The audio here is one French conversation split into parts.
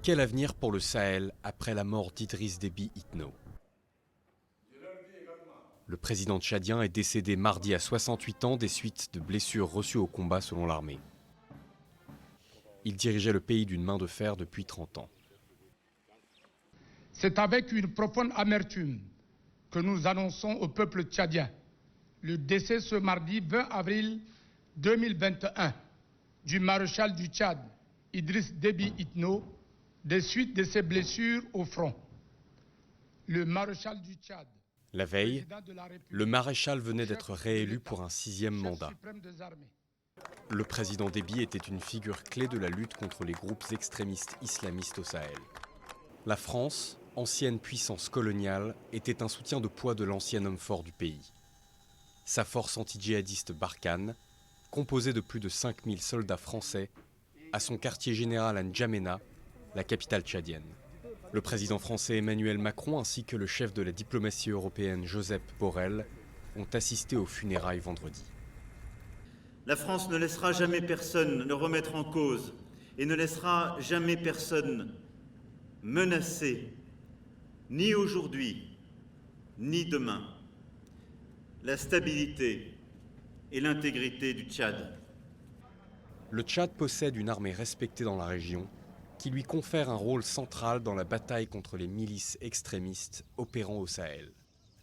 Quel avenir pour le Sahel après la mort d'Idriss Déby Itno? Le président tchadien est décédé mardi à 68 ans des suites de blessures reçues au combat selon l'armée. Il dirigeait le pays d'une main de fer depuis 30 ans. C'est avec une profonde amertume que nous annonçons au peuple tchadien le décès ce mardi 20 avril 2021 du maréchal du Tchad, Idriss Déby Itno, des suites de ses blessures au front. Le maréchal du Tchad. La veille, le maréchal venait d'être réélu pour un 6e mandat. Le président Déby était une figure clé de la lutte contre les groupes extrémistes islamistes au Sahel. La France, ancienne puissance coloniale, était un soutien de poids de l'ancien homme fort du pays. Sa force anti-djihadiste Barkhane, composée de plus de 5000 soldats français, a son quartier général à N'Djamena, la capitale tchadienne. Le président français Emmanuel Macron ainsi que le chef de la diplomatie européenne Josep Borrell ont assisté aux funérailles vendredi. La France ne laissera jamais personne le remettre en cause et ne laissera jamais personne menacer, ni aujourd'hui, ni demain, la stabilité et l'intégrité du Tchad. Le Tchad possède une armée respectée dans la région qui lui confère un rôle central dans la bataille contre les milices extrémistes opérant au Sahel.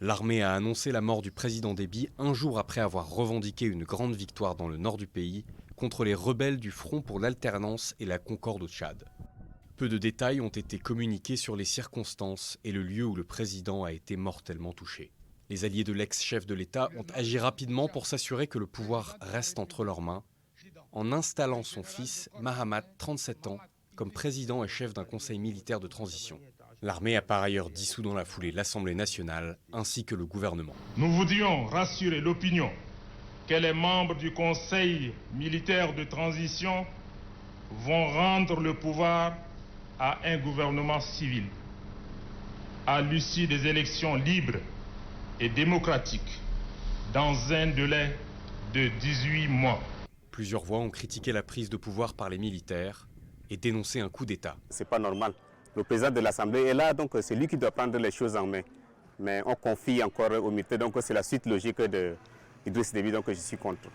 L'armée a annoncé la mort du président Déby un jour après avoir revendiqué une grande victoire dans le nord du pays contre les rebelles du Front pour l'alternance et la concorde au Tchad. Peu de détails ont été communiqués sur les circonstances et le lieu où le président a été mortellement touché. Les alliés de l'ex-chef de l'État ont agi rapidement pour s'assurer que le pouvoir reste entre leurs mains, en installant son fils, Mahamat, 37 ans, comme président et chef d'un conseil militaire de transition. L'armée a par ailleurs dissous dans la foulée l'Assemblée nationale ainsi que le gouvernement. Nous voudrions rassurer l'opinion que les membres du conseil militaire de transition vont rendre le pouvoir à un gouvernement civil à l'issue des élections libres et démocratiques dans un délai de 18 mois. Plusieurs voix ont critiqué la prise de pouvoir par les militaires et dénoncé un coup d'État. C'est pas normal. Le président de l'Assemblée est là, donc c'est lui qui doit prendre les choses en main. Mais on confie encore au militaire, donc c'est la suite logique de Idriss Déby, donc je suis contre.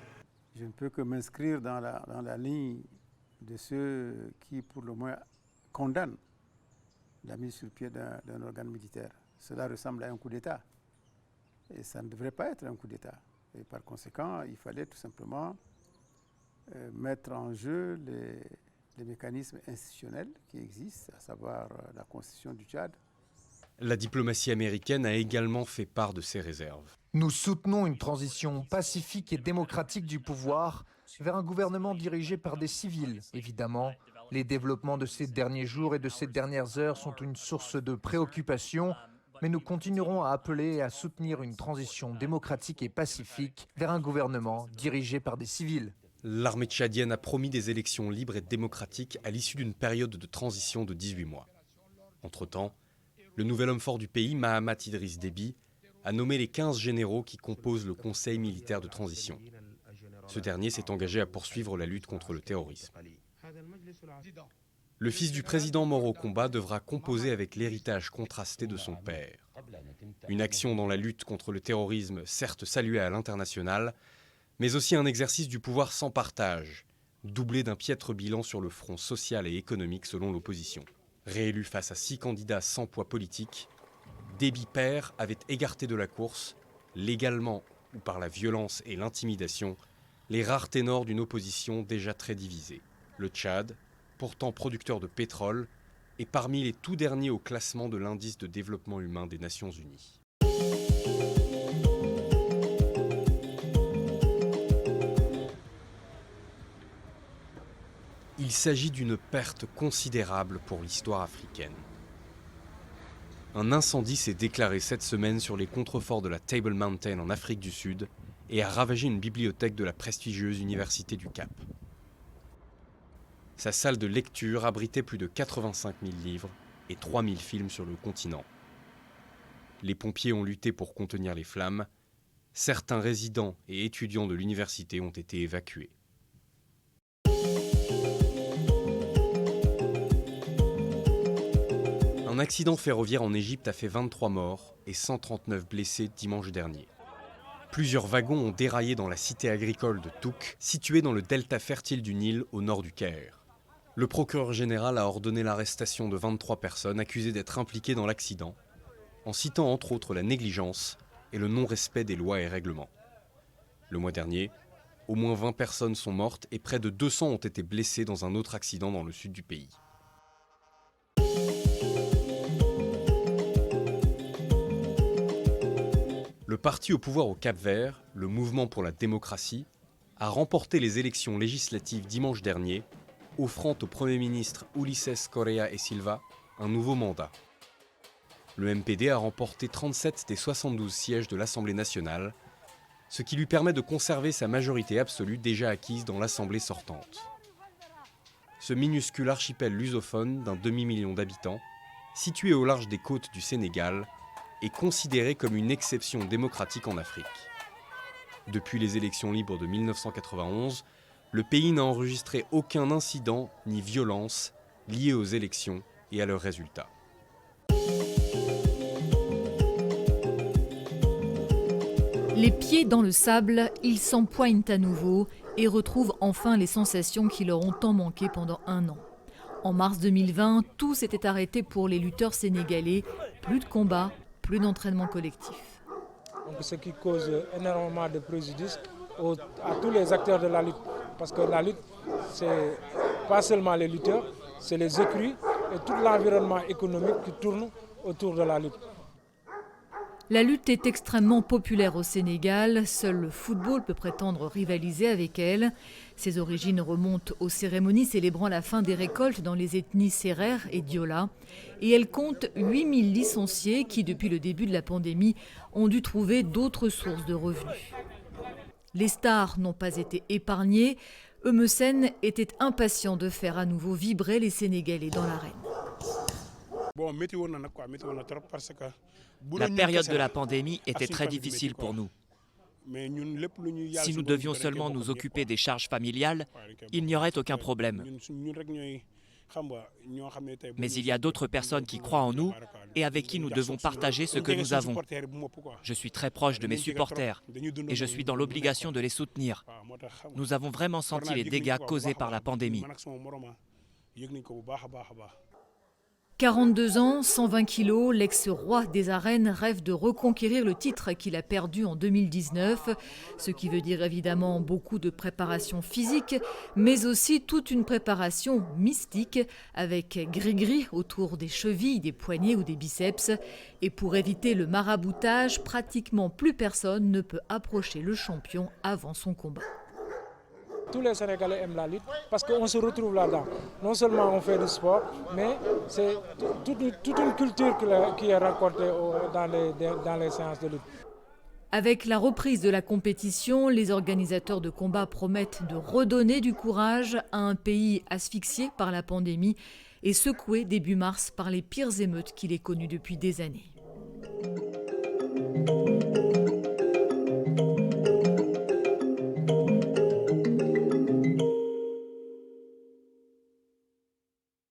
Je ne peux que m'inscrire dans la ligne de ceux qui, pour le moins, condamnent la mise sur pied d'un organe militaire. Cela ressemble à un coup d'État. Et ça ne devrait pas être un coup d'État. Et par conséquent, il fallait tout simplement mettre en jeu les mécanismes institutionnels qui existent, à savoir la Constitution du Tchad. La diplomatie américaine a également fait part de ses réserves. Nous soutenons une transition pacifique et démocratique du pouvoir vers un gouvernement dirigé par des civils. Évidemment, les développements de ces derniers jours et de ces dernières heures sont une source de préoccupation, mais nous continuerons à appeler et à soutenir une transition démocratique et pacifique vers un gouvernement dirigé par des civils. L'armée tchadienne a promis des élections libres et démocratiques à l'issue d'une période de transition de 18 mois. Entre-temps, le nouvel homme fort du pays, Mahamat Idriss Déby, a nommé les 15 généraux qui composent le Conseil militaire de transition. Ce dernier s'est engagé à poursuivre la lutte contre le terrorisme. Le fils du président mort au combat devra composer avec l'héritage contrasté de son père. Une action dans la lutte contre le terrorisme, certes saluée à l'international, mais aussi un exercice du pouvoir sans partage, doublé d'un piètre bilan sur le front social et économique selon l'opposition. Réélu face à 6 candidats sans poids politique, Déby père avait écarté de la course, légalement ou par la violence et l'intimidation, les rares ténors d'une opposition déjà très divisée. Le Tchad, pourtant producteur de pétrole, est parmi les tout derniers au classement de l'indice de développement humain des Nations Unies. Il s'agit d'une perte considérable pour l'histoire africaine. Un incendie s'est déclaré cette semaine sur les contreforts de la Table Mountain en Afrique du Sud et a ravagé une bibliothèque de la prestigieuse Université du Cap. Sa salle de lecture abritait plus de 85 000 livres et 3 000 films sur le continent. Les pompiers ont lutté pour contenir les flammes. Certains résidents et étudiants de l'université ont été évacués. accident ferroviaire en Égypte a fait 23 morts et 139 blessés dimanche dernier. Plusieurs wagons ont déraillé dans la cité agricole de Touk, située dans le delta fertile du Nil au nord du Caire. Le procureur général a ordonné l'arrestation de 23 personnes accusées d'être impliquées dans l'accident, en citant entre autres la négligence et le non-respect des lois et règlements. Le mois dernier, au moins 20 personnes sont mortes et près de 200 ont été blessées dans un autre accident dans le sud du pays. Le parti au pouvoir au Cap-Vert, le Mouvement pour la démocratie, a remporté les élections législatives dimanche dernier, offrant au Premier ministre Ulisses Correa e Silva un nouveau mandat. Le MPD a remporté 37 des 72 sièges de l'Assemblée nationale, ce qui lui permet de conserver sa majorité absolue déjà acquise dans l'Assemblée sortante. Ce minuscule archipel lusophone d'un demi-million d'habitants, situé au large des côtes du Sénégal, est considéré comme une exception démocratique en Afrique. Depuis les élections libres de 1991, le pays n'a enregistré aucun incident ni violence liés aux élections et à leurs résultats. Les pieds dans le sable, ils s'empoignent à nouveau et retrouvent enfin les sensations qui leur ont tant manqué pendant un an. En mars 2020, tout s'était arrêté pour les lutteurs sénégalais. Plus de combats, plus d'entraînement collectif. Donc, ce qui cause énormément de préjudice à tous les acteurs de la lutte. Parce que la lutte, c'est pas seulement les lutteurs, c'est les écuries et tout l'environnement économique qui tourne autour de la lutte. La lutte est extrêmement populaire au Sénégal. Seul le football peut prétendre rivaliser avec elle. Ses origines remontent aux cérémonies célébrant la fin des récoltes dans les ethnies Sérère et Diola. Et elle compte 8000 licenciés qui, depuis le début de la pandémie, ont dû trouver d'autres sources de revenus. Les stars n'ont pas été épargnées. Eumeu Sène était impatient de faire à nouveau vibrer les Sénégalais dans l'arène. La période de la pandémie était très difficile pour nous. Si nous devions seulement nous occuper des charges familiales, il n'y aurait aucun problème. Mais il y a d'autres personnes qui croient en nous et avec qui nous devons partager ce que nous avons. Je suis très proche de mes supporters et je suis dans l'obligation de les soutenir. Nous avons vraiment senti les dégâts causés par la pandémie. 42 ans, 120 kilos, l'ex-roi des arènes rêve de reconquérir le titre qu'il a perdu en 2019, ce qui veut dire évidemment beaucoup de préparation physique, mais aussi toute une préparation mystique avec gris-gris autour des chevilles, des poignets ou des biceps. Et pour éviter le maraboutage, pratiquement plus personne ne peut approcher le champion avant son combat. Tous les Sénégalais aiment la lutte parce qu'on se retrouve là-dedans. Non seulement on fait du sport, mais c'est toute une culture qui est racontée dans les séances de lutte. Avec la reprise de la compétition, les organisateurs de combats promettent de redonner du courage à un pays asphyxié par la pandémie et secoué début mars par les pires émeutes qu'il ait connues depuis des années.